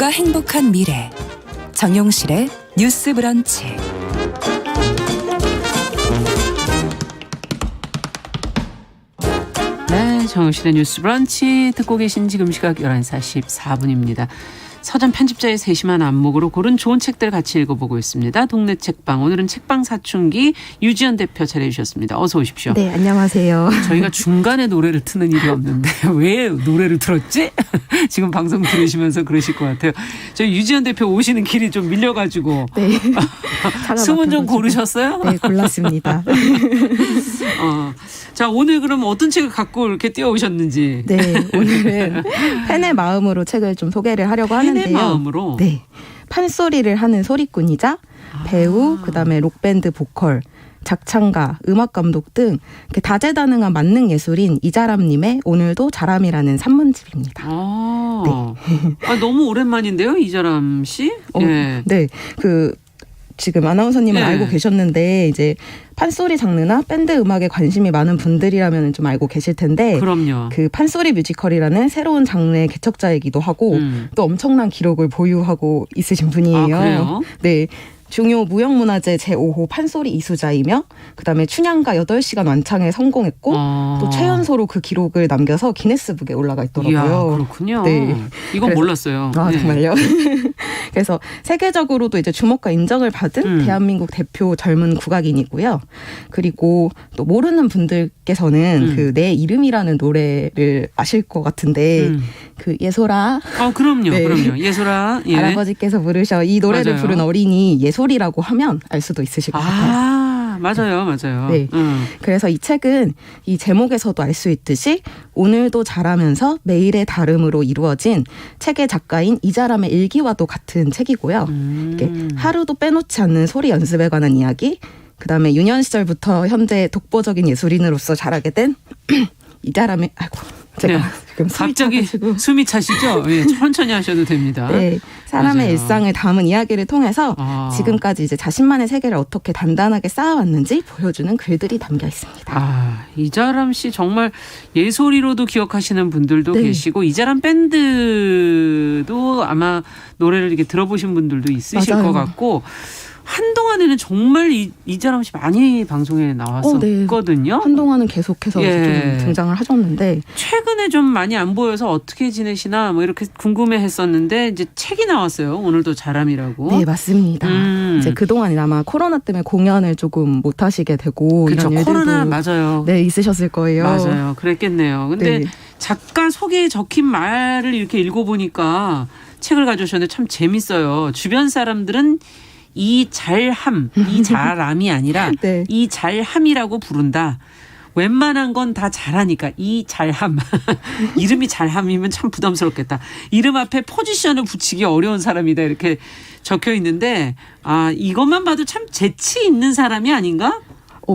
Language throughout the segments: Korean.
모두가 행복한 미래 정용실의 뉴스 브런치. 네, 정용실의 뉴스 브런치 듣고 계신 지금 시각 11시 44분입니다. 서점 편집자의 세심한 안목으로 고른 좋은 책들 같이 읽어보고 있습니다. 동네 책방. 오늘은 책방 사춘기 유지연 대표 차려주셨습니다. 어서 오십시오. 네, 안녕하세요. 저희가 중간에 노래를 트는 일이 없는데 왜 노래를 틀었지? 지금 방송 들으시면서 그러실 것 같아요. 저희 유지연 대표 오시는 길이 좀 밀려가지고. 네. 수문 좀 고르셨어요? 네, 골랐습니다. 자, 오늘 그럼 어떤 책을 갖고 이렇게 뛰어오셨는지. 네, 오늘은 팬의 마음으로 책을 좀 소개를 하려고 하는데요. 팬의 마음으로? 네. 판소리를 하는 소리꾼이자 배우, 그다음에 록밴드 보컬, 작창가, 음악감독 등 이렇게 다재다능한 만능 예술인 이자람님의 오늘도 자람이라는 산문집입니다. 네. 너무 오랜만인데요, 이자람 씨? 예. 네, 지금 아나운서님은 네. 알고 계셨는데 이제 판소리 장르나 밴드 음악에 관심이 많은 분들이라면 좀 알고 계실 텐데 그럼요. 그 판소리 뮤지컬이라는 새로운 장르의 개척자이기도 하고 또 엄청난 기록을 보유하고 있으신 분이에요. 아, 그래요? 네. 중요 무형문화재 제5호 판소리 이수자이며 그다음에 춘향가 8시간 완창에 성공했고 또 최연소로 그 기록을 남겨서 기네스북에 올라가 있더라고요. 이야, 그렇군요. 네. 이건 몰랐어요. 아, 네. 정말요? 그래서 세계적으로도 이제 주목과 인정을 받은 대한민국 대표 젊은 국악인이고요. 그리고 또 모르는 분들께서는 그 내 이름이라는 노래를 아실 것 같은데 그 예솔아. 그럼요. 네. 그럼요. 예솔아. 예. 할아버지께서 부르셔 이 노래를 맞아요. 부른 어린이 예솔이라고 하면 알 수도 있으실 것 같아요. 맞아요. 네. 그래서 이 책은 이 제목에서도 알 수 있듯이 오늘도 자라면서 매일의 다름으로 이루어진 책의 작가인 이자람의 일기와도 같은 책이고요. 하루도 빼놓지 않는 소리 연습에 관한 이야기, 그다음에 유년 시절부터 현재 독보적인 예술인으로서 자라게 된 이자람의 제가 네. 지금 갑자기 숨이 차시죠? 예, 천천히 하셔도 됩니다. 네, 사람의 맞아요. 일상을 담은 이야기를 통해서 지금까지 이제 자신만의 세계를 어떻게 단단하게 쌓아왔는지 보여주는 글들이 담겨 있습니다. 이자람 씨 정말 예솔이로도 기억하시는 분들도 네. 계시고 이자람 밴드도 아마 노래를 이렇게 들어보신 분들도 있으실 맞아요. 것 같고 한동안에는 정말 이자람 씨 많이 방송에 나왔었거든요. 네. 한동안은 계속해서 좀 등장을 하셨는데 최근에 좀 많이 안 보여서 어떻게 지내시나 뭐 이렇게 궁금해했었는데 이제 책이 나왔어요. 오늘도 자람이라고. 네, 맞습니다. 이제 그동안 아마 코로나 때문에 공연을 조금 못 하시게 되고 그렇죠. 이런 일들도 코로나 맞아요. 네, 있으셨을 거예요. 맞아요. 그랬겠네요. 근데 네. 작가 소개에 적힌 말을 이렇게 읽어보니까 책을 가져오셨는데 참 재밌어요. 주변 사람들은 이 잘함이 아니라 네. 이 잘함이라고 부른다. 웬만한 건 다 잘하니까 이 잘함. 이름이 잘함이면 참 부담스럽겠다. 이름 앞에 포지션을 붙이기 어려운 사람이다 이렇게 적혀 있는데 이것만 봐도 참 재치 있는 사람이 아닌가?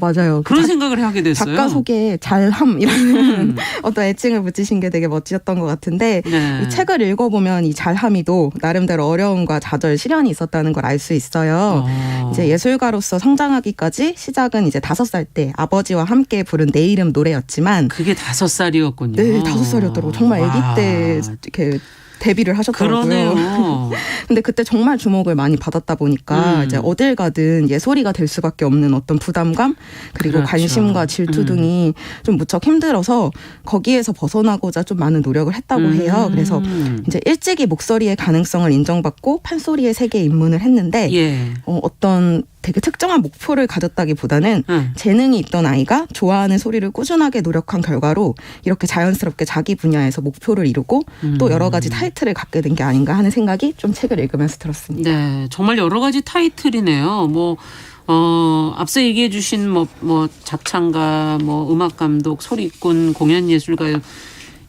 맞아요. 그런 생각을 하게 됐어요. 작가 소개에 잘함이라는 어떤 애칭을 붙이신 게 되게 멋지셨던 것 같은데 네. 이 책을 읽어보면 이 잘함이도 나름대로 어려움과 좌절, 시련이 있었다는 걸 알 수 있어요. 이제 예술가로서 성장하기까지 시작은 이제 5살 때 아버지와 함께 부른 내 이름 노래였지만 그게 5살이었군요. 네, 5살이었더라고요. 정말 아기 때 이렇게 데뷔를 하셨더라고요. 그러네요. 근데 그때 정말 주목을 많이 받았다 보니까 이제 어딜 가든 예솔이가 될 수밖에 없는 어떤 부담감 그리고 그렇죠. 관심과 질투 등이 좀 무척 힘들어서 거기에서 벗어나고자 좀 많은 노력을 했다고 해요. 그래서 이제 일찍이 목소리의 가능성을 인정받고 판소리의 세계에 입문을 했는데 어떤 되게 특정한 목표를 가졌다기보다는 재능이 있던 아이가 좋아하는 소리를 꾸준하게 노력한 결과로 이렇게 자연스럽게 자기 분야에서 목표를 이루고 또 여러 가지 타이틀을 갖게 된 게 아닌가 하는 생각이 좀 책을 읽으면서 들었습니다. 네, 정말 여러 가지 타이틀이네요. 앞서 얘기해 주신 작창가, 음악 감독, 소리꾼, 공연 예술가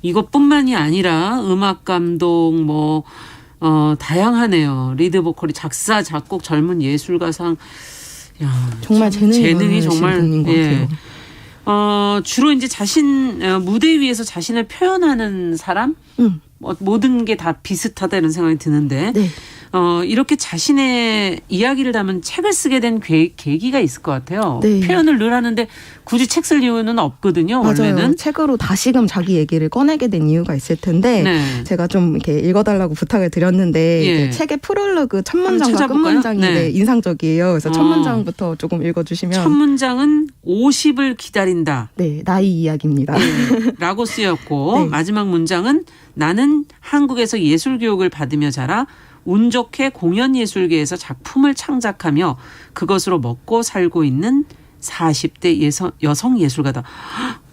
이것뿐만이 아니라 음악 감독 다양하네요. 리드 보컬이 작사, 작곡, 젊은 예술가상. 정말 재능이 정말 분인 것 같아요. 주로 이제 무대 위에서 자신을 표현하는 사람? 모든 게 다 비슷하다 이런 생각이 드는데. 네. 이렇게 자신의 이야기를 담은 책을 쓰게 된 계기가 있을 것 같아요. 네. 표현을 늘 하는데 굳이 책 쓸 이유는 없거든요. 맞아요. 원래는. 책으로 다시금 자기 얘기를 꺼내게 된 이유가 있을 텐데 네. 제가 좀 이렇게 읽어달라고 부탁을 드렸는데 예. 이제 책의 프롤로그 첫 문장과 끝 찾아볼까요? 문장이 네. 네, 인상적이에요. 그래서 첫 문장부터 조금 읽어주시면 첫 문장은 50을 기다린다. 네, 나이 이야기입니다. 라고 쓰였고 네. 마지막 문장은 나는 한국에서 예술교육을 받으며 자라 운 좋게 공연예술계에서 작품을 창작하며 그것으로 먹고 살고 있는 40대 여성 예술가다.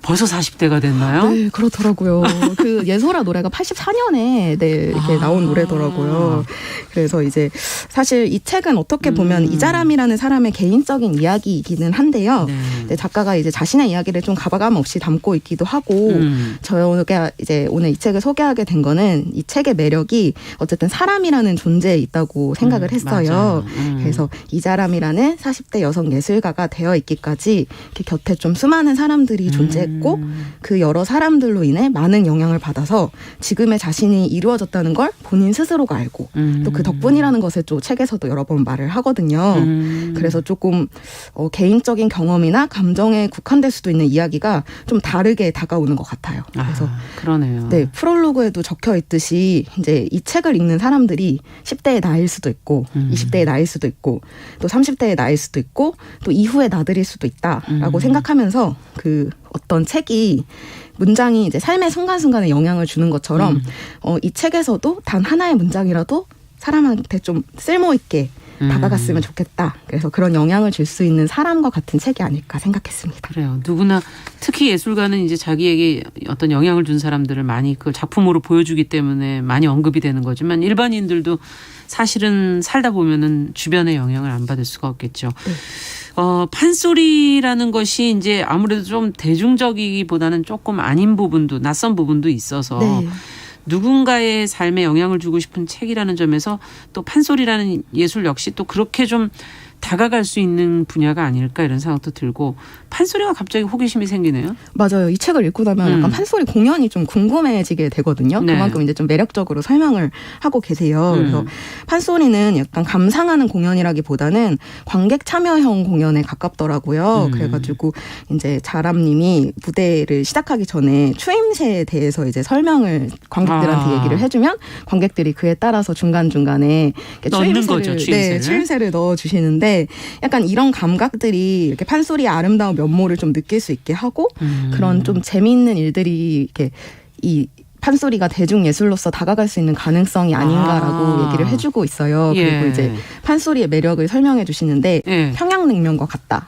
벌써 40대가 됐나요? 네, 그렇더라고요. 그 예솔아 노래가 84년에 네, 이렇게 나온 노래더라고요. 그래서 이제 사실 이 책은 어떻게 보면 이자람이라는 사람의 개인적인 이야기이기는 한데요. 네. 네, 작가가 이제 자신의 이야기를 좀 가감 없이 담고 있기도 하고 저희가 이제 오늘 이 책을 소개하게 된 거는 이 책의 매력이 어쨌든 사람이라는 존재에 있다고 생각을 했어요. 그래서 이자람이라는 40대 여성 예술가가 되어 있기까지 이렇게 곁에 좀 수많은 사람들이 존재했고 그 여러 사람들로 인해 많은 영향을 받아서 지금의 자신이 이루어졌다는 걸 본인 스스로가 알고 또 그 덕분이라는 것을 또 책에서도 여러 번 말을 하거든요. 그래서 조금 개인적인 경험이나 감정에 국한될 수도 있는 이야기가 좀 다르게 다가오는 것 같아요. 그래서 그러네요. 네, 프롤로그에도 적혀 있듯이 이제 이 책을 읽는 사람들이 10대의 나일 수도 있고 20대의 나일 수도 있고 또 30대의 나일 수도 있고 또 이후의 나들일 수도 있다라고 생각하면서 그 어떤 책이 문장이 이제 삶의 순간순간에 영향을 주는 것처럼 이 책에서도 단 하나의 문장이라도 사람한테 좀 쓸모있게 다가갔으면 좋겠다. 그래서 그런 영향을 줄 수 있는 사람과 같은 책이 아닐까 생각했습니다. 그래요. 누구나 특히 예술가는 이제 자기에게 어떤 영향을 준 사람들을 많이 그 작품으로 보여주기 때문에 많이 언급이 되는 거지만 일반인들도 사실은 살다 보면은 주변의 영향을 안 받을 수가 없겠죠. 네. 판소리라는 것이 이제 아무래도 좀 대중적이기보다는 조금 아닌 부분도 낯선 부분도 있어서 네. 누군가의 삶에 영향을 주고 싶은 책이라는 점에서 또 판소리라는 예술 역시 또 그렇게 좀 다가갈 수 있는 분야가 아닐까 이런 생각도 들고 판소리가 갑자기 호기심이 생기네요. 맞아요. 이 책을 읽고 나면 약간 판소리 공연이 좀 궁금해지게 되거든요. 네. 그만큼 이제 좀 매력적으로 설명을 하고 계세요. 그래서 판소리는 약간 감상하는 공연이라기보다는 관객 참여형 공연에 가깝더라고요. 그래가지고 이제 자람님이 무대를 시작하기 전에 추임새에 대해서 이제 설명을 관객들한테 얘기를 해주면 관객들이 그에 따라서 중간중간에 넣는 거죠, 추임새를. 네, 추임새를 넣어주시는데 약간 이런 감각들이 이렇게 판소리의 아름다운 면모를 좀 느낄 수 있게 하고 그런 좀 재미있는 일들이 이렇게 이 판소리가 대중예술로서 다가갈 수 있는 가능성이 아닌가라고 얘기를 해주고 있어요. 그리고 이제 판소리의 매력을 설명해 주시는데 평양냉면과 같다.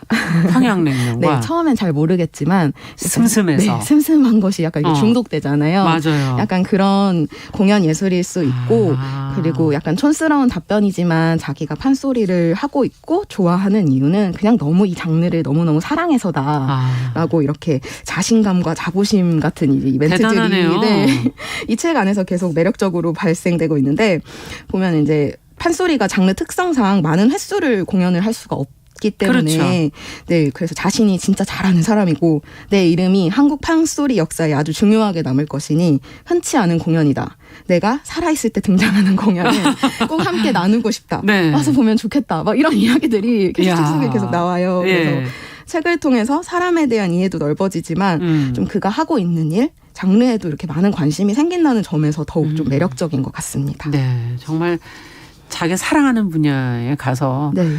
평양냉면과. 네, 처음엔 잘 모르겠지만 슴슴해서. 네, 슴슴한 것이 약간 중독되잖아요. 맞아요. 약간 그런 공연 예술일 수 있고 그리고 약간 촌스러운 답변이지만 자기가 판소리를 하고 있고 좋아하는 이유는 그냥 너무 이 장르를 너무너무 사랑해서다라고 이렇게 자신감과 자부심 같은 이 멘트들이 대단하네요. 네, 이 책 안에서 계속 매력적으로 발생되고 있는데 보면 이제 판소리가 장르 특성상 많은 횟수를 공연을 할 수가 없기 때문에 그렇죠. 네, 그래서 자신이 진짜 잘하는 사람이고 내 이름이 한국 판소리 역사에 아주 중요하게 남을 것이니 흔치 않은 공연이다. 내가 살아있을 때 등장하는 공연을 꼭 함께 나누고 싶다. 네. 와서 보면 좋겠다. 막 이런 이야기들이 책 속에 계속 나와요. 그래서 책을 통해서 사람에 대한 이해도 넓어지지만 좀 그가 하고 있는 일, 장르에도 이렇게 많은 관심이 생긴다는 점에서 더욱 좀 매력적인 것 같습니다. 네, 정말 자기가 사랑하는 분야에 가서 네.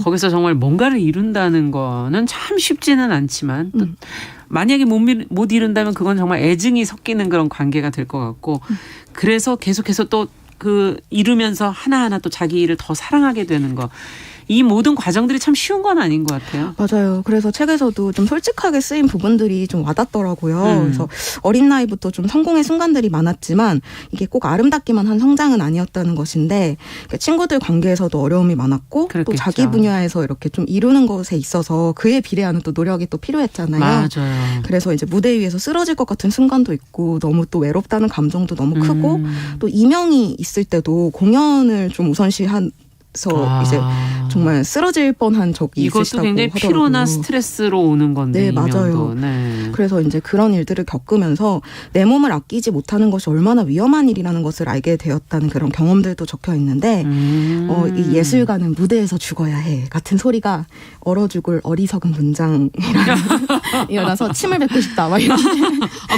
거기서 정말 뭔가를 이룬다는 거는 참 쉽지는 않지만 또 만약에 못 이룬다면 그건 정말 애증이 섞이는 그런 관계가 될 것 같고 그래서 계속해서 또 그 이루면서 하나하나 또 자기 일을 더 사랑하게 되는 거. 이 모든 과정들이 참 쉬운 건 아닌 것 같아요. 맞아요. 그래서 책에서도 좀 솔직하게 쓰인 부분들이 좀 와닿더라고요. 그래서 어린 나이부터 좀 성공의 순간들이 많았지만 이게 꼭 아름답기만 한 성장은 아니었다는 것인데 친구들 관계에서도 어려움이 많았고 그렇겠죠. 또 자기 분야에서 이렇게 좀 이루는 것에 있어서 그에 비례하는 또 노력이 또 필요했잖아요. 맞아요. 그래서 이제 무대 위에서 쓰러질 것 같은 순간도 있고 너무 또 외롭다는 감정도 너무 크고 또 이명이 있을 때도 공연을 좀 우선시한 이제 정말 쓰러질 뻔한 적이 이것도 있으시다고 굉장히 하더라고요. 피로나 스트레스로 오는 건데 네, 이명도. 맞아요. 네. 그래서 이제 그런 일들을 겪으면서 내 몸을 아끼지 못하는 것이 얼마나 위험한 일이라는 것을 알게 되었다는 그런 경험들도 적혀 있는데 이 예술가는 무대에서 죽어야 해 같은 소리가 얼어 죽을 어리석은 문장이라서 침을 뱉고 싶다 막 이런.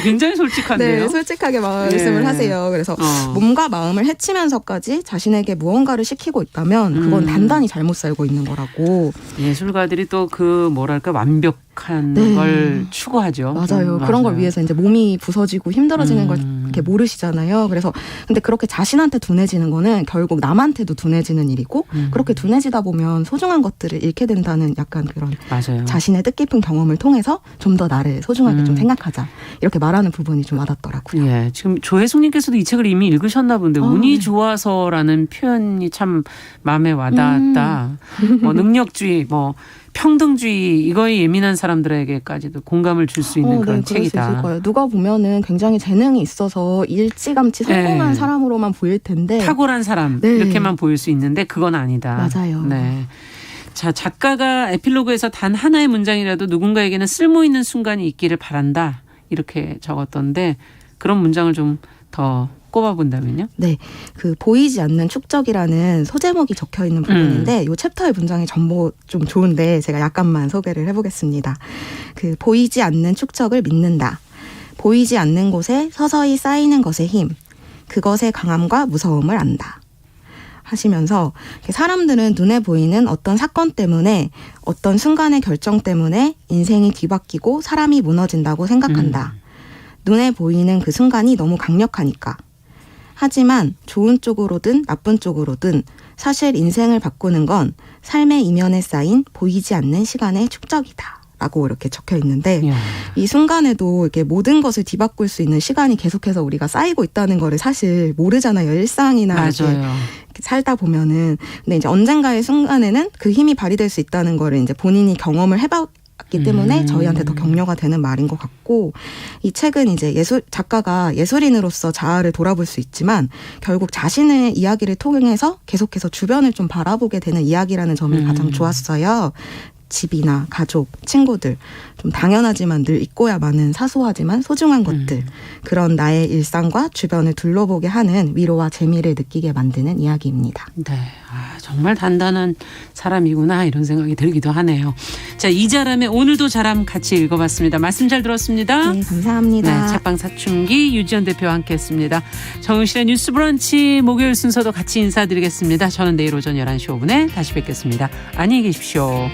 굉장히 솔직한데요. 네, 솔직하게 말씀을 하세요. 그래서 몸과 마음을 해치면서까지 자신에게 무언가를 시키고 있다면 그건 단단히 잘못 살고 있는 거라고. 예술가들이 또 그 뭐랄까 완벽한 걸 추구하죠. 맞아요. 그런 걸 위해서 이제 몸이 부서지고 힘들어지는 걸 이렇게 모르시잖아요. 그래서 근데 그렇게 자신한테 둔해지는 거는 결국 남한테도 둔해지는 일이고 그렇게 둔해지다 보면 소중한 것들을 잃게 된다는 약간 그런 맞아요. 자신의 뜻깊은 경험을 통해서 좀 더 나를 소중하게 좀 생각하자 이렇게 말하는 부분이 좀 와닿더라고요. 예, 지금 조혜숙님께서도 이 책을 이미 읽으셨나 본데 운이 좋아서라는 표현이 참 마음에 와닿았다. 뭐 능력주의, 뭐 평등주의 이거에 예민한 사람들에게까지도 공감을 줄 수 있는 그런 네, 그럴 수 있을 책이다. 거예요. 누가 보면은 굉장히 재능이 있어서 일찌감치 성공한 사람으로만 보일 텐데 탁월한 사람 이렇게만 보일 수 있는데 그건 아니다. 맞아요. 네. 자, 작가가 에필로그에서 단 하나의 문장이라도 누군가에게는 쓸모 있는 순간이 있기를 바란다 이렇게 적었던데 그런 문장을 좀 더 꼽아본다면요? 네, 그 보이지 않는 축적이라는 소제목이 적혀 있는 부분인데 이 챕터의 문장이 전부 좀 좋은데 제가 약간만 소개를 해보겠습니다. 그 보이지 않는 축적을 믿는다. 보이지 않는 곳에 서서히 쌓이는 것의 힘. 그것의 강함과 무서움을 안다. 하시면서 사람들은 눈에 보이는 어떤 사건 때문에 어떤 순간의 결정 때문에 인생이 뒤바뀌고 사람이 무너진다고 생각한다. 눈에 보이는 그 순간이 너무 강력하니까. 하지만 좋은 쪽으로든 나쁜 쪽으로든 사실 인생을 바꾸는 건 삶의 이면에 쌓인 보이지 않는 시간의 축적이다. 라고 이렇게 적혀 있는데 이 순간에도 이렇게 모든 것을 뒤바꿀 수 있는 시간이 계속해서 우리가 쌓이고 있다는 거를 사실 모르잖아요. 일상이나 이렇게 살다 보면은. 근데 이제 언젠가의 순간에는 그 힘이 발휘될 수 있다는 거를 이제 본인이 경험을 해봤기 때문에 저희한테 더 격려가 되는 말인 것 같고 이 책은 이제 작가가 예술인으로서 자아를 돌아볼 수 있지만 결국 자신의 이야기를 통해서 계속해서 주변을 좀 바라보게 되는 이야기라는 점이 가장 좋았어요. 집이나 가족, 친구들 좀 당연하지만 늘 잊고야 마는 사소하지만 소중한 것들 그런 나의 일상과 주변을 둘러보게 하는 위로와 재미를 느끼게 만드는 이야기입니다. 네, 정말 단단한 사람이구나 이런 생각이 들기도 하네요. 자, 이자람의 오늘도 자람 같이 읽어봤습니다. 말씀 잘 들었습니다. 네, 감사합니다. 네, 책방 사춘기 유지연 대표와 함께했습니다. 정은실의 뉴스 브런치 목요일 순서도 같이 인사드리겠습니다. 저는 내일 오전 11시 5분에 다시 뵙겠습니다. 안녕히 계십시오.